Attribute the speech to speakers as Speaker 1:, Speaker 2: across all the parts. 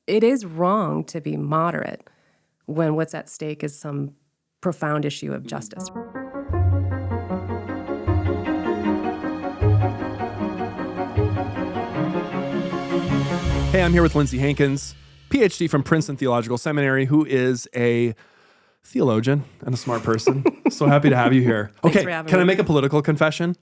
Speaker 1: it is wrong to be moderate when what's at stake is some profound issue of justice.
Speaker 2: Hey, I'm here with Lindsey Hankins, PhD from Princeton Theological Seminary, who is a theologian and a smart person. So happy to have you here.
Speaker 1: Thanks
Speaker 2: Okay,
Speaker 1: for having
Speaker 2: can I
Speaker 1: me.
Speaker 2: make a political confession?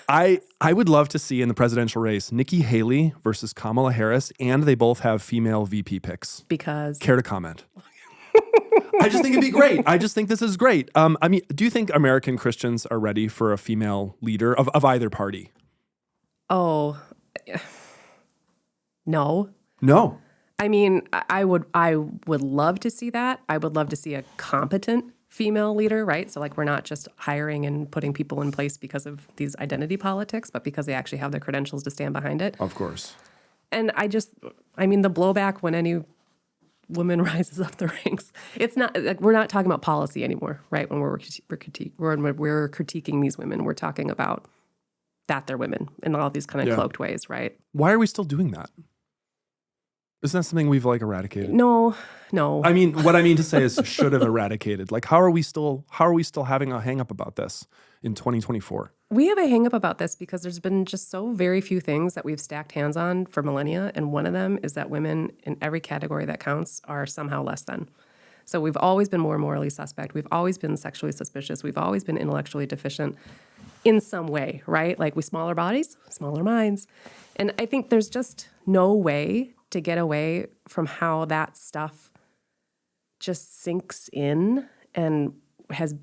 Speaker 2: I would love to see in the presidential race Nikki Haley versus Kamala Harris, and they both have female VP picks.
Speaker 1: Because
Speaker 2: Care to comment? I just think it'd be great. I just think this is great. I mean, do you think American Christians are ready for a female leader of either party?
Speaker 1: No.
Speaker 2: No.
Speaker 1: I mean, I would love to see that. I would love to see a competent female leader, right? So like we're not just hiring and putting people in place because of these identity politics, but because they actually have the credentials to stand behind it.
Speaker 2: Of course.
Speaker 1: And I mean, the blowback when any woman rises up the ranks, it's not like we're not talking about policy anymore, right? When we're critiquing these women, we're talking about that they're women in all these kind of cloaked ways, right?
Speaker 2: Why are we still doing that? Isn't that something we've like eradicated?
Speaker 1: No.
Speaker 2: I mean, what I mean to say is should have eradicated. Like, how are we still having a hang up about this in 2024?
Speaker 1: We have a hang up about this because there's been just so very few things that we've stacked hands on for millennia. And one of them is that women in every category that counts are somehow less than. So we've always been more morally suspect. We've always been sexually suspicious. We've always been intellectually deficient in some way, right? Like with smaller bodies, smaller minds. And I think there's just no way to get away from how that stuff just sinks in and is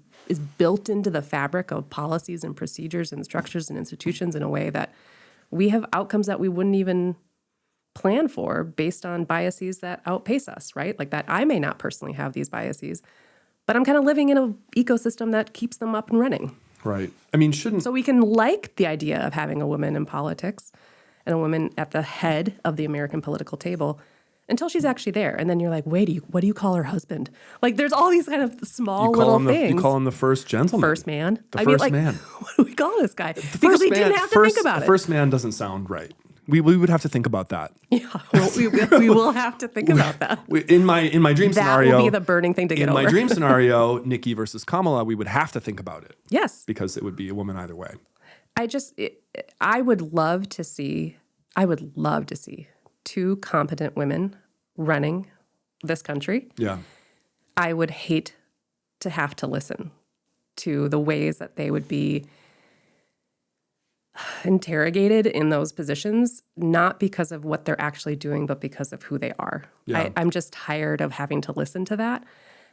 Speaker 1: built into the fabric of policies and procedures and structures and institutions in a way that we have outcomes that we wouldn't even plan for based on biases that outpace us, right? Like that I may not personally have these biases, but I'm kind of living in an ecosystem that keeps them up and running.
Speaker 2: Right. I mean,
Speaker 1: So we can like the idea of having a woman in politics and a woman at the head of the American political table until she's actually there. And then you're like, wait, what do you call her husband? Like there's all these kind of small little things.
Speaker 2: You call him the first gentleman.
Speaker 1: First man.
Speaker 2: The first man.
Speaker 1: What do we call this guy? Because we didn't have to think about it.
Speaker 2: The first man doesn't sound right. We would have to think about that.
Speaker 1: Yeah, well, we will have to think about that.
Speaker 2: In my dream scenario,
Speaker 1: that will be the burning thing to get over.
Speaker 2: In my dream scenario, Nikki versus Kamala, we would have to think about it.
Speaker 1: Yes.
Speaker 2: Because it would be a woman either way.
Speaker 1: I would love to see two competent women running this country.
Speaker 2: Yeah.
Speaker 1: I would hate to have to listen to the ways that they would be interrogated in those positions, not because of what they're actually doing, but because of who they are.
Speaker 2: Yeah.
Speaker 1: I'm just tired of having to listen to that.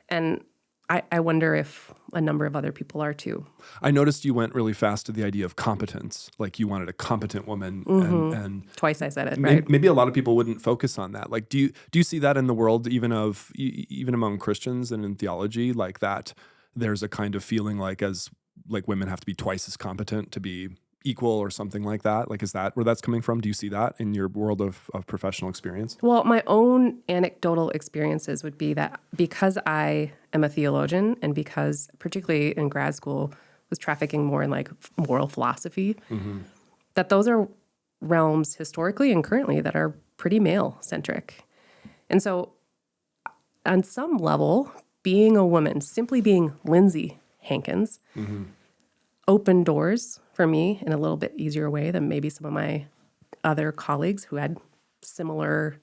Speaker 1: And I wonder if a number of other people are too.
Speaker 2: I noticed you went really fast to the idea of competence. Like you wanted a competent woman.
Speaker 1: Mm-hmm.
Speaker 2: And
Speaker 1: twice I said it, right?
Speaker 2: Maybe a lot of people wouldn't focus on that. Like, do you see that in the world, even among Christians and in theology, like that there's a kind of feeling like women have to be twice as competent to be equal or something like that? Like, is that where that's coming from? Do you see that in your world of professional experience?
Speaker 1: Well, my own anecdotal experiences would be that because I am a theologian and because particularly in grad school was trafficking more in like moral philosophy, that those are realms historically and currently that are pretty male-centric. And so on some level, being a woman, simply being Lindsey Hankins, opened doors for me in a little bit easier way than maybe some of my other colleagues who had similar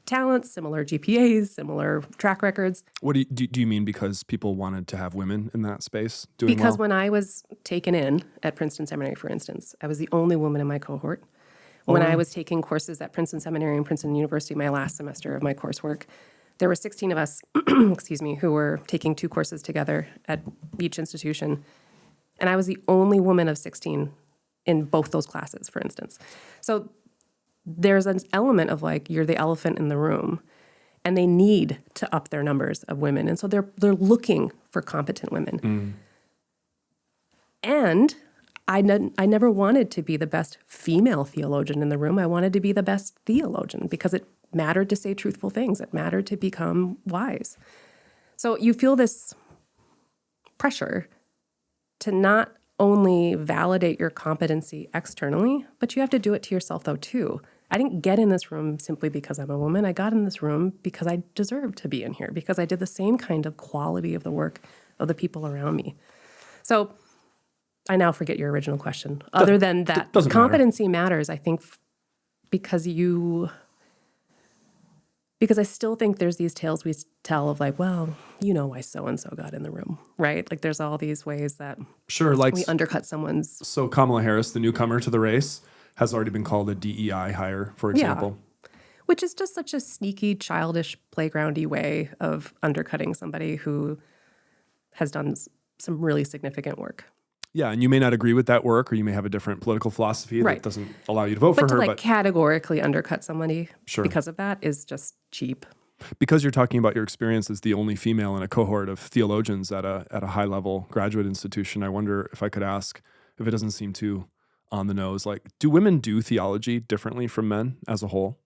Speaker 1: talents, similar GPAs, similar track records.
Speaker 2: What do you mean because people wanted to have women in that space doing
Speaker 1: Because
Speaker 2: well?
Speaker 1: when I was taken in at Princeton Seminary, for instance, I was the only woman in my cohort. When I was taking courses at Princeton Seminary and Princeton University, my last semester of my coursework, there were 16 of us, who were taking 2 courses together at each institution. And I was the only woman of 16 in both those classes, for instance. So there's an element of like, you're the elephant in the room, and they need to up their numbers of women. And so they're looking for competent women. And I never wanted to be the best female theologian in the room. I wanted to be the best theologian because it mattered to say truthful things. It mattered to become wise. So you feel this pressure to not only validate your competency externally, but you have to do it to yourself though too. I didn't get in this room simply because I'm a woman. I got in this room because I deserved to be in here, because I did the same kind of quality of the work of the people around me. So I now forget your original question. Other than that,
Speaker 2: doesn't matter.
Speaker 1: competency matters, I think, because I still think there's these tales we tell of like, well, you know why so-and-so got in the room, right? Like there's all these ways that
Speaker 2: Sure, like
Speaker 1: we undercut someone's.
Speaker 2: so Kamala Harris, the newcomer to the race, has already been called a DEI hire, for example.
Speaker 1: Which is just such a sneaky, childish, playgroundy way of undercutting somebody who has done some really significant work.
Speaker 2: Yeah, and you may not agree with that work, or you may have a different political philosophy that
Speaker 1: Right.
Speaker 2: doesn't allow you to vote
Speaker 1: But
Speaker 2: for
Speaker 1: to
Speaker 2: her.
Speaker 1: like categorically undercut somebody
Speaker 2: Sure.
Speaker 1: because of that is just cheap.
Speaker 2: Because you're talking about your experience as the only female in a cohort of theologians at a high level graduate institution, I wonder if I could ask, if it doesn't seem too on the nose, like, do women do theology differently from men as a whole?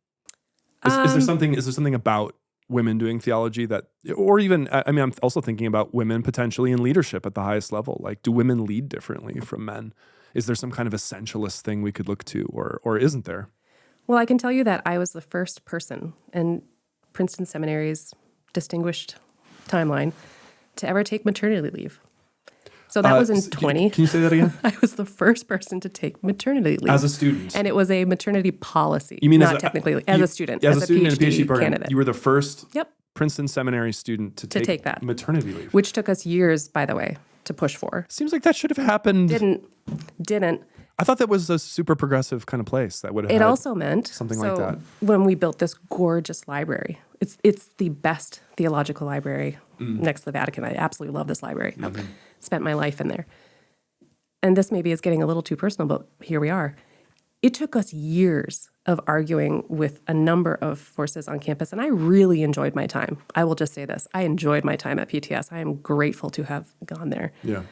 Speaker 2: Is there something about women doing theology that, or even, I mean, I'm also thinking about women potentially in leadership at the highest level. Like, do women lead differently from men? Is there some kind of essentialist thing we could look to, or isn't there?
Speaker 1: Well, I can tell you that I was the first person in Princeton Seminary's distinguished timeline to ever take maternity leave. So that was in 20.
Speaker 2: Can you say that again?
Speaker 1: I was the first person to take maternity leave.
Speaker 2: As a student.
Speaker 1: And it was a maternity policy.
Speaker 2: You mean
Speaker 1: not technically, as a student, as a
Speaker 2: student in a
Speaker 1: PhD
Speaker 2: program,
Speaker 1: candidate.
Speaker 2: you were the first
Speaker 1: Yep.
Speaker 2: Princeton Seminary student to
Speaker 1: take that.
Speaker 2: maternity leave.
Speaker 1: Which took us years, by the way, to push for.
Speaker 2: Seems like that should have happened.
Speaker 1: Didn't.
Speaker 2: I thought that was a super progressive kind of place that would have
Speaker 1: It
Speaker 2: had
Speaker 1: also meant
Speaker 2: something like that.
Speaker 1: When we built this gorgeous library, it's the best theological library next to the Vatican. I absolutely love this library. I've spent my life in there. And this maybe is getting a little too personal, but here we are. It took us years of arguing with a number of forces on campus, and I really enjoyed my time. I will just say this. I enjoyed my time at PTS. I am grateful to have gone there.
Speaker 2: Yeah.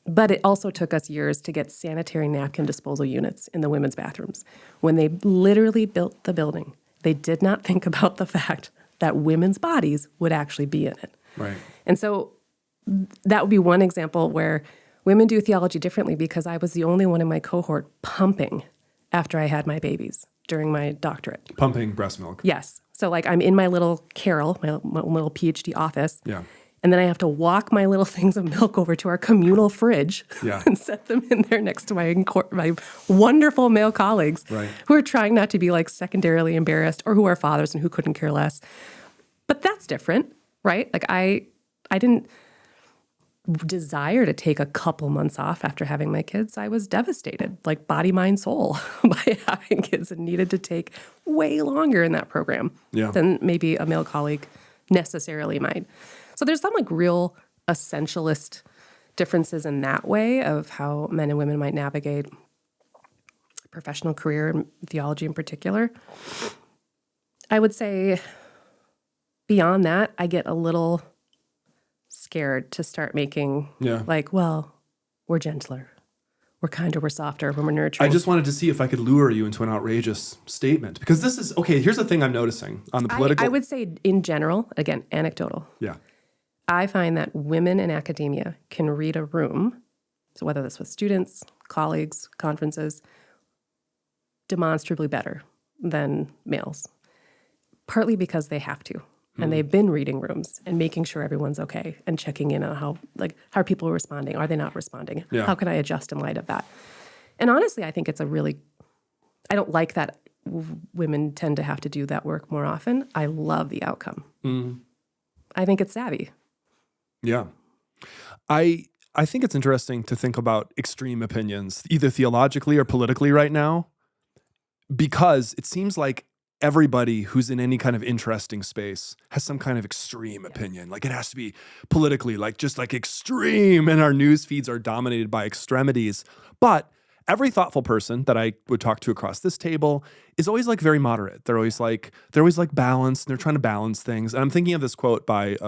Speaker 1: But it also took us years to get sanitary napkin disposal units in the women's bathrooms. When they literally built the building, they did not think about the fact that women's bodies would actually be in it.
Speaker 2: Right.
Speaker 1: And so that would be one example where women do theology differently, because I was the only one in my cohort pumping after I had my babies during my doctorate.
Speaker 2: Pumping breast milk.
Speaker 1: Yes. So like I'm in my little Carol, my little PhD office.
Speaker 2: Yeah.
Speaker 1: And then I have to walk my little things of milk over to our communal fridge and set them in there next to my wonderful male colleagues who are trying not to be like secondarily embarrassed, or who are fathers and who couldn't care less. But that's different, right? Like I didn't desire to take a couple months off after having my kids. I was devastated, like body, mind, soul, by having kids, and needed to take way longer in that program than maybe a male colleague necessarily might. So there's some like real essentialist differences in that way of how men and women might navigate a professional career in theology in particular. I would say beyond that, I get a little scared to start making like, well, we're gentler, we're kinder, we're softer, we're more nurturing.
Speaker 2: I just wanted to see if I could lure you into an outrageous statement, because this is, okay, here's the thing I'm noticing on the political.
Speaker 1: I would say in general, again, anecdotal.
Speaker 2: Yeah.
Speaker 1: I find that women in academia can read a room, so whether that's with students, colleagues, conferences, demonstrably better than males, partly because they have to. And they've been reading rooms and making sure everyone's okay and checking in on how are people responding? Are they not responding?
Speaker 2: Yeah.
Speaker 1: How can I adjust in light of that? And honestly, I think it's I don't like that women tend to have to do that work more often. I love the outcome. I think it's savvy.
Speaker 2: Yeah. I think it's interesting to think about extreme opinions, either theologically or politically right now, because it seems like everybody who's in any kind of interesting space has some kind of extreme opinion. Like it has to be politically, like just like extreme, and our news feeds are dominated by extremities. But every thoughtful person that I would talk to across this table is always like very moderate. They're always like balanced, and they're trying to balance things. And I'm thinking of this quote by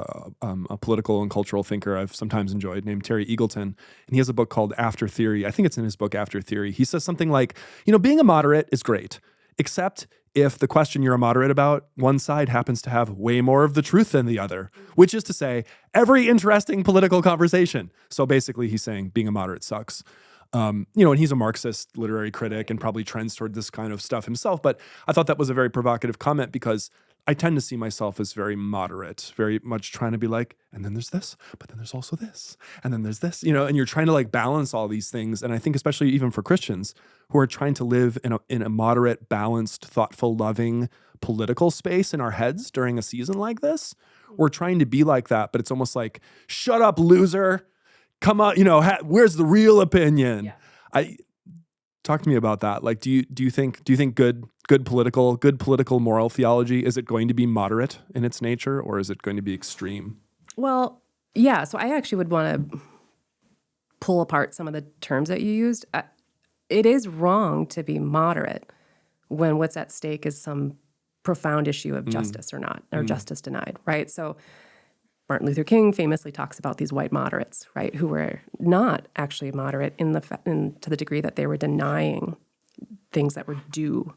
Speaker 2: a political and cultural thinker I've sometimes enjoyed named Terry Eagleton. And he has a book called After Theory. I think it's in his book After Theory. He says something like, being a moderate is great, except if the question you're a moderate about, one side happens to have way more of the truth than the other, which is to say, every interesting political conversation. So basically he's saying being a moderate sucks. And he's a Marxist literary critic and probably trends toward this kind of stuff himself. But I thought that was a very provocative comment because I tend to see myself as very moderate, very much trying to be like, and then there's this, but then there's also this, and then there's this, and you're trying to like balance all these things. And I think especially even for Christians who are trying to live in a moderate, balanced, thoughtful, loving political space in our heads during a season like this, we're trying to be like that, but it's almost like, shut up, loser. Come on, where's the real opinion? Yeah. Talk to me about that. Like, do you think good political moral theology, is it going to be moderate in its nature, or is it going to be extreme?
Speaker 1: Well, yeah. So I actually would want to pull apart some of the terms that you used. It is wrong to be moderate when what's at stake is some profound issue of justice or not, or justice denied, right? So Martin Luther King famously talks about these white moderates, right, who were not actually moderate to the degree that they were denying things that were due.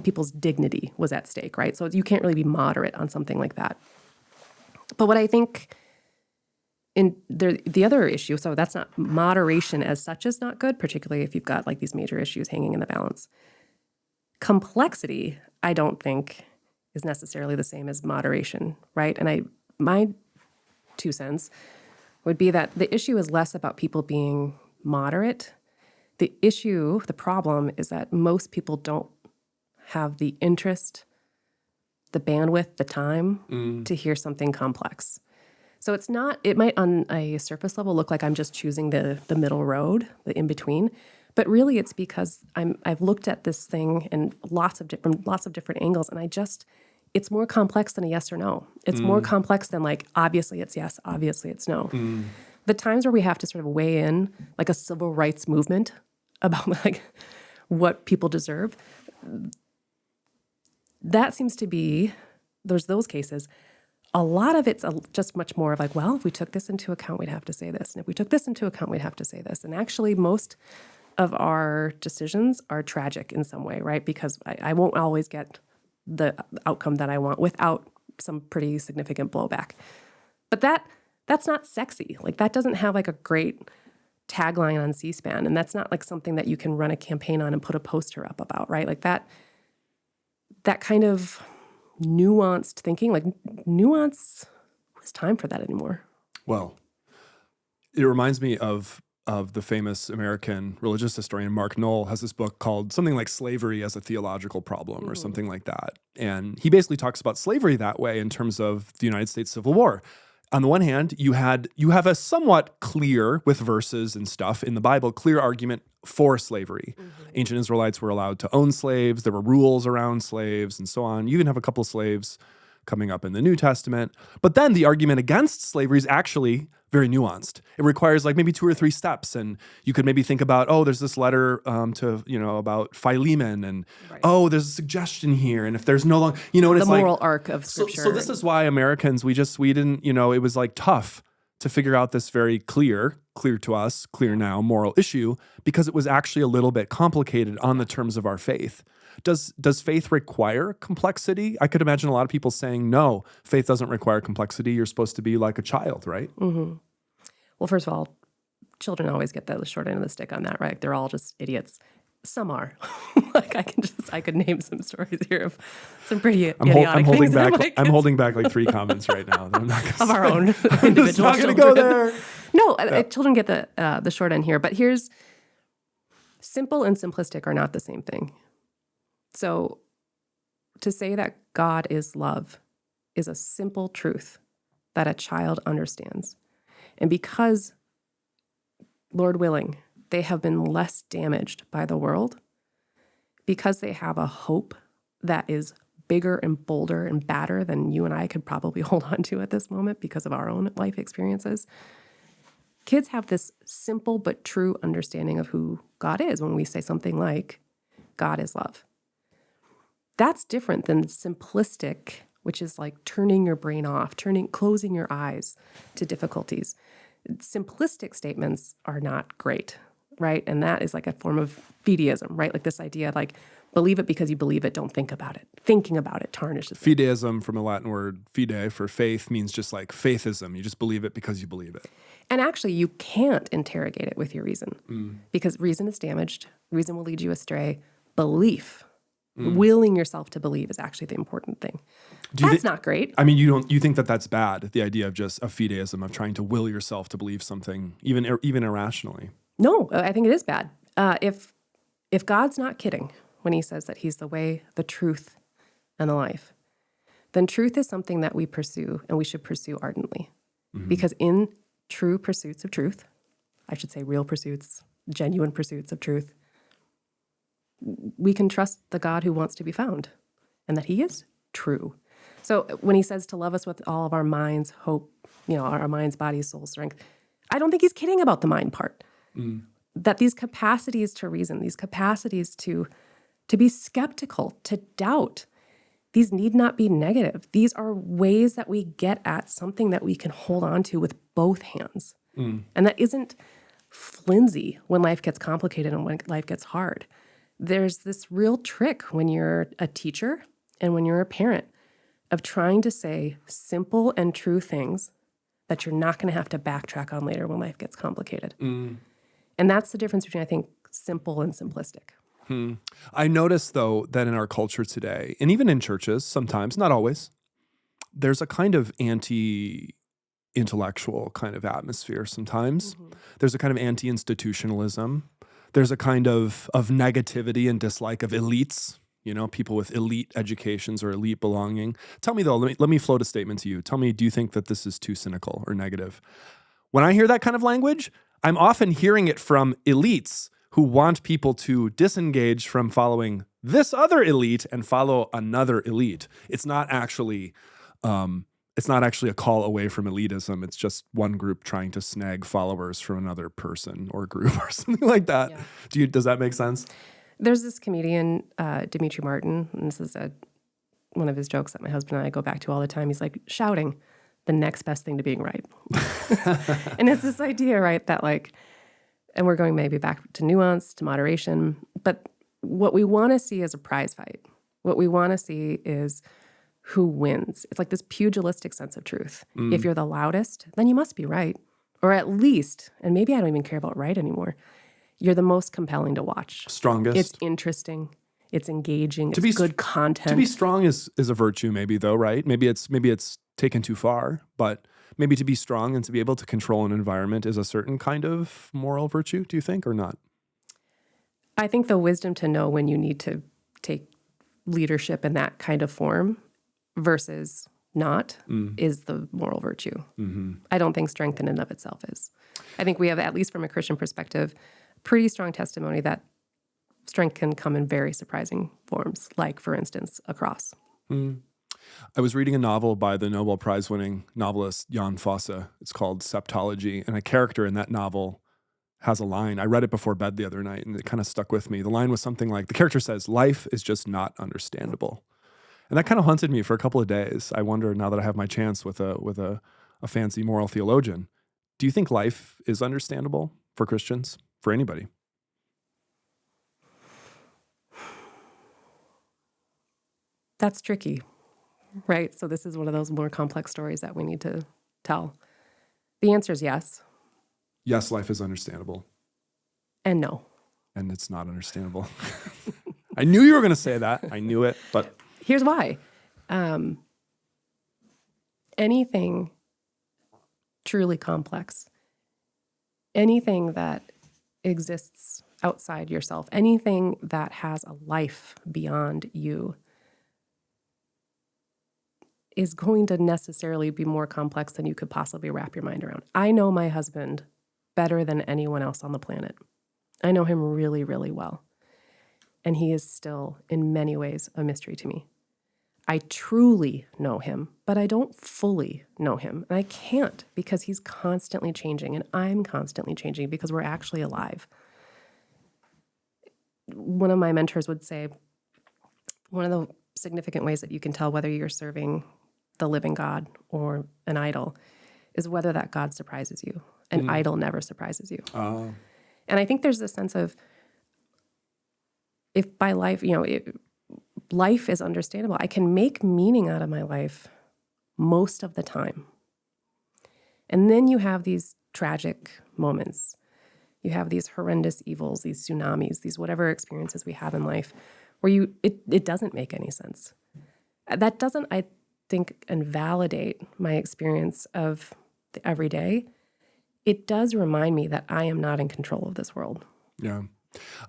Speaker 1: People's dignity was at stake, right? So you can't really be moderate on something like that. But what I think the other issue, so that's not moderation as such is not good, particularly if you've got like these major issues hanging in the balance. Complexity, I don't think, is necessarily the same as moderation, right? And my 2 cents would be that the issue is less about people being moderate. The problem is that most people don't have the interest, the bandwidth, the time to hear something complex. So it might on a surface level look like I'm just choosing the middle road, the in-between, but really it's because I've looked at this thing in lots of different angles, and it's more complex than a yes or no. It's more complex than like, obviously it's yes, obviously it's no. The times where we have to sort of weigh in like a civil rights movement about like what people deserve, that seems to be, there's those cases. A lot of it's just much more of like, well, if we took this into account, we'd have to say this. And if we took this into account, we'd have to say this. And actually most of our decisions are tragic in some way, right? Because I won't always get the outcome that I want without some pretty significant blowback. But that's not sexy. Like that doesn't have like a great tagline on C-SPAN. And that's not like something that you can run a campaign on and put a poster up about, right? Like that kind of nuanced thinking, like nuance, who's time for that anymore?
Speaker 2: Well, it reminds me of the famous American religious historian Mark Knoll has this book called something like Slavery as a Theological Problem or something like that. And he basically talks about slavery that way in terms of the United States Civil War. On the one hand, you have a somewhat clear, with verses and stuff in the Bible, clear argument for slavery. Ancient Israelites were allowed to own slaves. There were rules around slaves and so on. You even have a couple slaves coming up in the New Testament. But then the argument against slavery is actually very nuanced. It requires like maybe 2 or 3 steps. And you could maybe think about, there's this letter about Philemon and, right. There's a suggestion here. And if there's no longer, and
Speaker 1: the
Speaker 2: it's
Speaker 1: moral arc of scripture.
Speaker 2: So this is why Americans, we didn't, it was like tough to figure out this very clear to us, clear now moral issue, because it was actually a little bit complicated on the terms of our faith. Does faith require complexity? I could imagine a lot of people saying, no, faith doesn't require complexity. You're supposed to be like a child, right?
Speaker 1: Mm-hmm. Well, first of all, children always get the short end of the stick on that, right? They're all just idiots. Some are. Like I could name some stories here of some pretty idiotic things.
Speaker 2: I'm holding back like 3 comments right now. That I'm not
Speaker 1: of our own individual
Speaker 2: I'm not going to go there.
Speaker 1: No, yeah. Children get the short end here. But here's simple and simplistic are not the same thing. So to say that God is love is a simple truth that a child understands. And because, Lord willing, they have been less damaged by the world, because they have a hope that is bigger and bolder and badder than you and I could probably hold on to at this moment because of our own life experiences, kids have this simple but true understanding of who God is when we say something like, God is love. That's different than simplistic, which is like turning your brain off, closing your eyes to difficulties. Simplistic statements are not great, right? And that is like a form of fideism, right? Like this idea, like Believe it because you believe it. Don't think about it. Thinking about it tarnishes it.
Speaker 2: Fideism, from a Latin word fide for faith, means just like faithism. You just believe it because you believe it.
Speaker 1: And actually, you can't interrogate it with your reason because reason is damaged. Reason will lead you astray. Belief, willing yourself to believe, is actually the important thing. That's not great.
Speaker 2: I mean, you think that that's bad, the idea of just a fideism, of trying to will yourself to believe something, even irrationally.
Speaker 1: No, I think it is bad. If God's not kidding when he says that he's the way, the truth, and the life, then truth is something that we pursue, and we should pursue ardently. Because in true pursuits of truth, I should say real pursuits, genuine pursuits of truth, we can trust the God who wants to be found and that he is true. So when he says to love us with all of our minds, hope, our minds, bodies, soul, strength, I don't think he's kidding about the mind part. That these capacities to reason, these capacities to be skeptical, to doubt, these need not be negative. These are ways that we get at something that we can hold on to with both hands. And that isn't flimsy when life gets complicated and when life gets hard. There's this real trick when you're a teacher and when you're a parent of trying to say simple and true things that you're not going to have to backtrack on later when life gets complicated. And that's the difference between, I think, simple and simplistic.
Speaker 2: I notice, though, that in our culture today, and even in churches sometimes, not always, there's a kind of anti-intellectual kind of atmosphere sometimes. There's a kind of anti-institutionalism. There's a kind of negativity and dislike of elites, people with elite educations or elite belonging. Tell me, though, let me float a statement to you. Tell me, do you think that this is too cynical or negative? When I hear that kind of language, I'm often hearing it from elites who want people to disengage from following this other elite and follow another elite. It's not actually a call away from elitism. It's just one group trying to snag followers from another person or group or something like that. Yeah. Does that make sense?
Speaker 1: There's this comedian, Dimitri Martin, and this is one of his jokes that my husband and I go back to all the time. He's like, shouting, the next best thing to being right. And it's this idea, right, that and we're going maybe back to nuance, to moderation, but what we want to see is a prize fight. What we want to see is who wins. It's like this pugilistic sense of truth. If you're the loudest, then you must be right. Or at least, and maybe I don't even care about right anymore, you're the most compelling to watch.
Speaker 2: Strongest.
Speaker 1: It's interesting. It's engaging. It's good content.
Speaker 2: To be strong is a virtue, maybe, though, right? Maybe it's taken too far, but maybe to be strong and to be able to control an environment is a certain kind of moral virtue, do you think, or not?
Speaker 1: I think the wisdom to know when you need to take leadership in that kind of form versus not is the moral virtue. I don't think strength in and of itself is. I think we have, at least from a Christian perspective, pretty strong testimony that strength can come in very surprising forms, like, for instance, a cross.
Speaker 2: I was reading a novel by the Nobel Prize-winning novelist Jan Fosse. It's called Septology, and a character in that novel has a line. I read it before bed the other night, and it kind of stuck with me. The line was something like, the character says, life is just not understandable. And that kind of haunted me for a couple of days. I wonder, now that I have my chance with a fancy moral theologian, do you think life is understandable for Christians, for anybody?
Speaker 1: That's tricky, right? So this is one of those more complex stories that we need to tell. The answer is yes.
Speaker 2: Yes, life is understandable.
Speaker 1: And no.
Speaker 2: And it's not understandable. I knew you were going to say that. I knew it, but...
Speaker 1: Here's why. Anything truly complex, anything that exists outside yourself, anything that has a life beyond you is going to necessarily be more complex than you could possibly wrap your mind around. I know my husband better than anyone else on the planet. I know him really, really well. And he is still, in many ways, a mystery to me. I truly know him, but I don't fully know him. And I can't, because he's constantly changing, and I'm constantly changing because we're actually alive. One of my mentors would say, one of the significant ways that you can tell whether you're serving the living God or an idol is whether that God surprises you. An idol never surprises you. And I think there's this sense of, if by life, life is understandable, I can make meaning out of my life most of the time. And then you have these tragic moments. You have these horrendous evils, these tsunamis, these whatever experiences we have in life where it doesn't make any sense. That doesn't, I think, invalidate my experience of the everyday. It does remind me that I am not in control of this world.
Speaker 2: Yeah.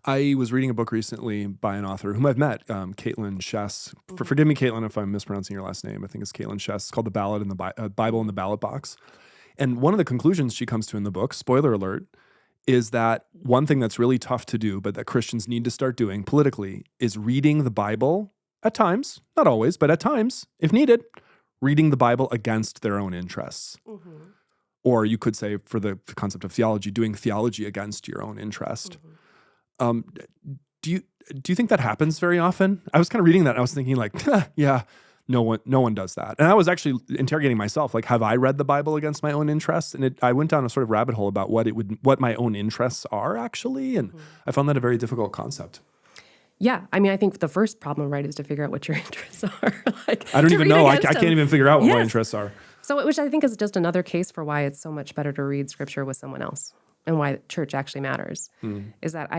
Speaker 2: I was reading a book recently by an author whom I've met, Caitlin Chess. Forgive me, Caitlin, if I'm mispronouncing your last name. I think it's Caitlin Chess. It's called The Ballot in the Bible in the Ballot Box. And one of the conclusions she comes to in the book, spoiler alert, is that one thing that's really tough to do, but that Christians need to start doing politically, is reading the Bible at times, not always, but at times, if needed, reading the Bible against their own interests. Mm-hmm. Or you could say, for the concept of theology, doing theology against your own interest. Mm-hmm. Do you think that happens very often? I was kind of reading that and I was thinking like, yeah, no one does that. And I was actually interrogating myself, like, have I read the Bible against my own interests? And I went down a sort of rabbit hole about what my own interests are actually. And I found that a very difficult concept.
Speaker 1: Yeah. I mean, I think the first problem, right, is to figure out what your interests are.
Speaker 2: I don't even know. I can't even figure out what my interests are.
Speaker 1: So, which I think is just another case for why it's so much better to read scripture with someone else and why church actually matters, is that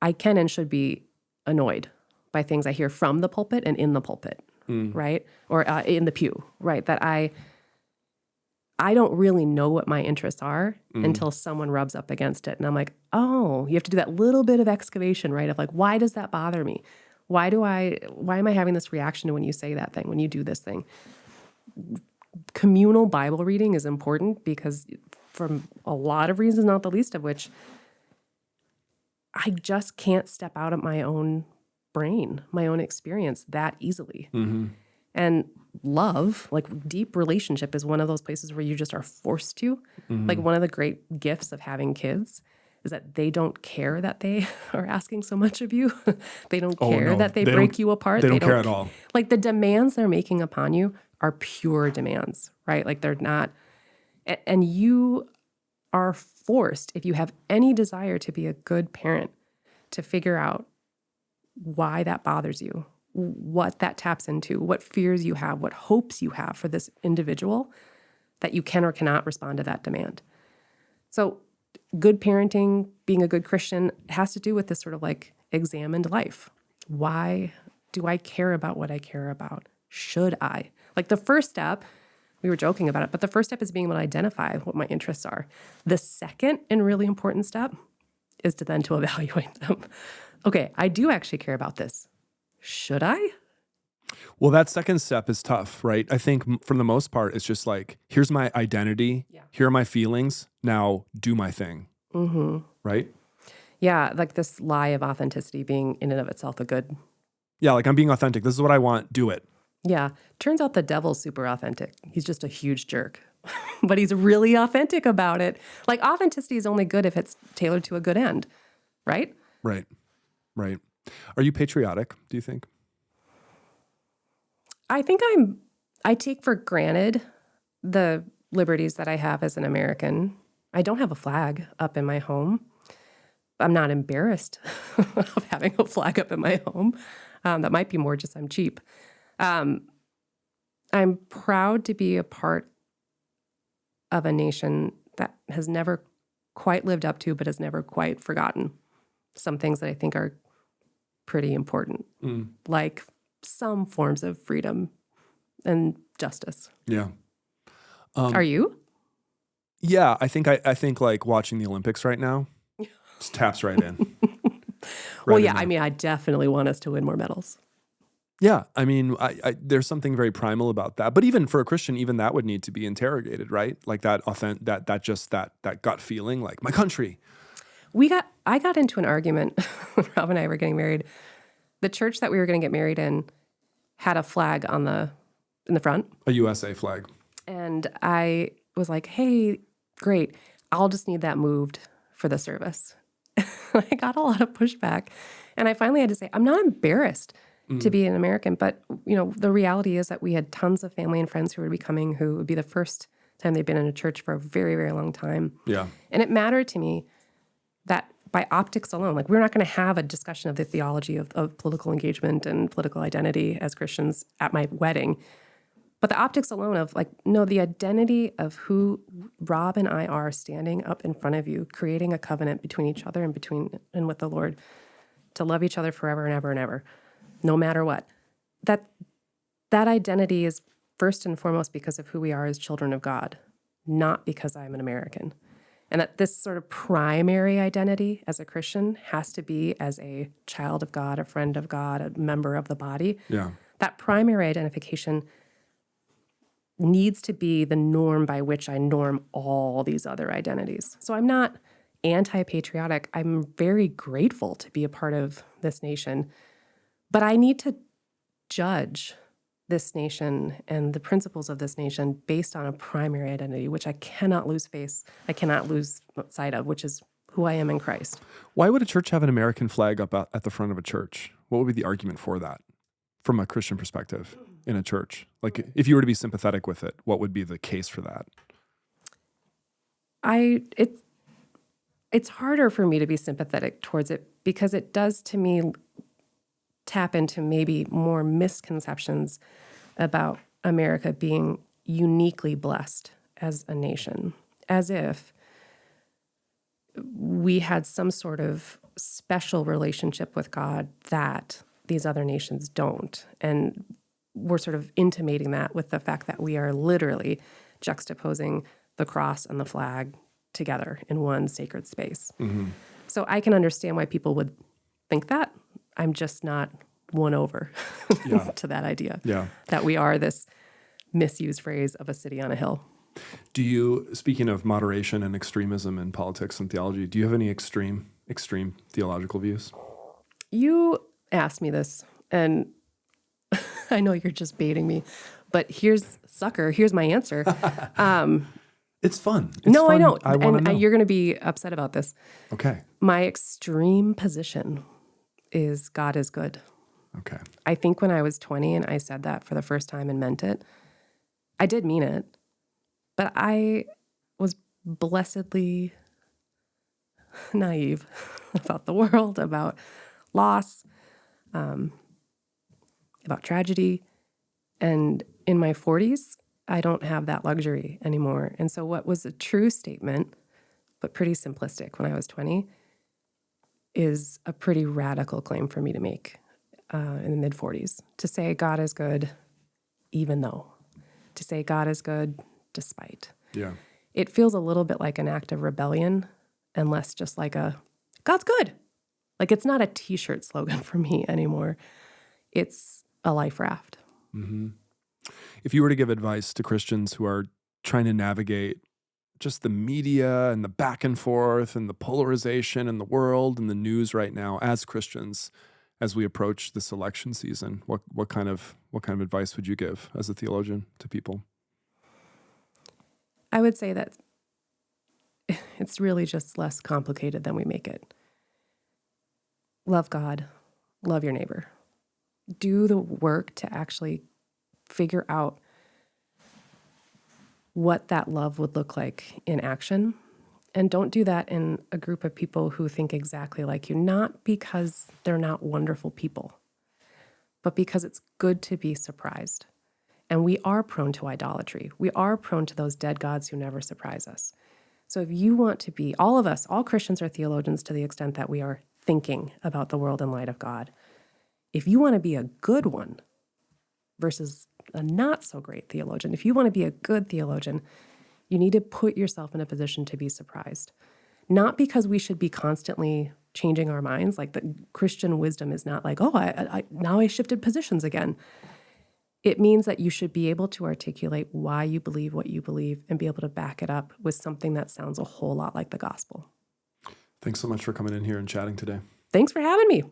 Speaker 1: I can and should be annoyed by things I hear from the pulpit and in the pulpit, right? Or in the pew, right? That I don't really know what my interests are until someone rubs up against it. And I'm like, oh, you have to do that little bit of excavation, right? Of like, why does that bother me? Why am I having this reaction to when you say that thing, when you do this thing? Communal Bible reading is important because for a lot of reasons, not the least of which, I just can't step out of my own brain, my own experience that easily. Mm-hmm. And love, like deep relationship, is one of those places where you just are forced to. Mm-hmm. Like one of the great gifts of having kids is that they don't care that they are asking so much of you. They don't care that they break you apart.
Speaker 2: They don't care at all.
Speaker 1: Like the demands they're making upon you are pure demands, right? Like they're not, and you are forced, if you have any desire to be a good parent, to figure out why that bothers you, what that taps into, what fears you have, what hopes you have for this individual, that you can or cannot respond to that demand. So good parenting, being a good Christian, has to do with this sort of like examined life. Why do I care about what I care about? Should I? Like the first step, we were joking about it, but the first step is being able to identify what my interests are. The second and really important step is to evaluate them. Okay, I do actually care about this. Should I?
Speaker 2: Well, that second step is tough, right? I think for the most part, it's just like, here's my identity. Yeah. Here are my feelings. Now do my thing. Mm-hmm. Right?
Speaker 1: Yeah, like this lie of authenticity being in and of itself a good.
Speaker 2: Yeah, like I'm being authentic. This is what I want. Do it.
Speaker 1: Yeah. Turns out the devil's super authentic. He's just a huge jerk. But he's really authentic about it. Like authenticity is only good if it's tailored to a good end, right?
Speaker 2: Right. Are you patriotic, do you think?
Speaker 1: I think I take for granted the liberties that I have as an American. I don't have a flag up in my home. I'm not embarrassed of having a flag up in my home. That might be more just I'm cheap. I'm proud to be a part of a nation that has never quite lived up to, but has never quite forgotten some things that I think are pretty important, like some forms of freedom and justice.
Speaker 2: Yeah.
Speaker 1: Are you?
Speaker 2: Yeah, I think like watching the Olympics right now just taps right in.
Speaker 1: I mean, I definitely want us to win more medals.
Speaker 2: Yeah, I mean, I there's something very primal about that. But even for a Christian, even that would need to be interrogated, right? Like that gut feeling, like my country.
Speaker 1: I got into an argument. Rob and I were getting married. The church that we were going to get married in had a flag in the front,
Speaker 2: a USA flag,
Speaker 1: and I was like, "Hey, great! I'll just need that moved for the service." I got a lot of pushback, and I finally had to say, "I'm not embarrassed to be an American, but the reality is that we had tons of family and friends who would be coming, who would be the first time they'd been in a church for a very, very long time. Yeah, and it mattered to me that by optics alone. Like, we're not going to have a discussion of the theology of political engagement and political identity as Christians at my wedding. But the optics alone of, like, no, the identity of who Rob and I are standing up in front of you, creating a covenant between each other and with the Lord to love each other forever and ever and ever, no matter what. That identity is first and foremost because of who we are as children of God, not because I'm an American. And that this sort of primary identity as a Christian has to be as a child of God, a friend of God, a member of the body.
Speaker 2: Yeah.
Speaker 1: That primary identification needs to be the norm by which I norm all these other identities. So I'm not anti-patriotic. I'm very grateful to be a part of this nation, but I need to judge this nation and the principles of this nation based on a primary identity, which I cannot lose sight of, which is who I am in Christ.
Speaker 2: Why would a church have an American flag up at the front of a church? What would be the argument for that from a Christian perspective in a church? Like, if you were to be sympathetic with it, what would be the case for that?
Speaker 1: It's harder for me to be sympathetic towards it because it does, to me, tap into maybe more misconceptions about America being uniquely blessed as a nation, as if we had some sort of special relationship with God that these other nations don't. And we're sort of intimating that with the fact that we are literally juxtaposing the cross and the flag together in one sacred space. Mm-hmm. So I can understand why people would think that. I'm just not won over to that idea that we are this misused phrase of a city on a hill.
Speaker 2: Do you, speaking of moderation and extremism in politics and theology, do you have any extreme theological views?
Speaker 1: You asked me this, and I know you're just baiting me, but here's my answer.
Speaker 2: It's fun.
Speaker 1: I know.
Speaker 2: I want to know.
Speaker 1: You're going to be upset about this.
Speaker 2: Okay.
Speaker 1: My extreme position is God is good.
Speaker 2: Okay.
Speaker 1: I think when I was 20 and I said that for the first time and meant it, I did mean it, but I was blessedly naive about the world, about loss, about tragedy. And in my 40s, I don't have that luxury anymore. And so what was a true statement, but pretty simplistic when I was 20, is a pretty radical claim for me to make in the mid-40s. To say God is good, even though. To say God is good, despite.
Speaker 2: Yeah.
Speaker 1: It feels a little bit like an act of rebellion and less just like a, God's good. Like, it's not a T-shirt slogan for me anymore. It's a life raft.
Speaker 2: Mm-hmm. If you were to give advice to Christians who are trying to navigate just the media and the back and forth and the polarization in the world and the news right now as Christians, as we approach this election season, what kind of advice would you give as a theologian to people?
Speaker 1: I would say that it's really just less complicated than we make it. Love God, love your neighbor. Do the work to actually figure out what that love would look like in action. And don't do that in a group of people who think exactly like you, not because they're not wonderful people, but because it's good to be surprised. And we are prone to idolatry. We are prone to those dead gods who never surprise us. So if you want to be, all of us, all Christians are theologians to the extent that we are thinking about the world in light of God. If you want to be a good one versus a not so great theologian, if you want to be a good theologian, you need to put yourself in a position to be surprised. Not because we should be constantly changing our minds. Like, the Christian wisdom is not like, now I shifted positions again. It means that you should be able to articulate why you believe what you believe and be able to back it up with something that sounds a whole lot like the gospel.
Speaker 2: Thanks so much for coming in here and chatting today.
Speaker 1: Thanks for having me.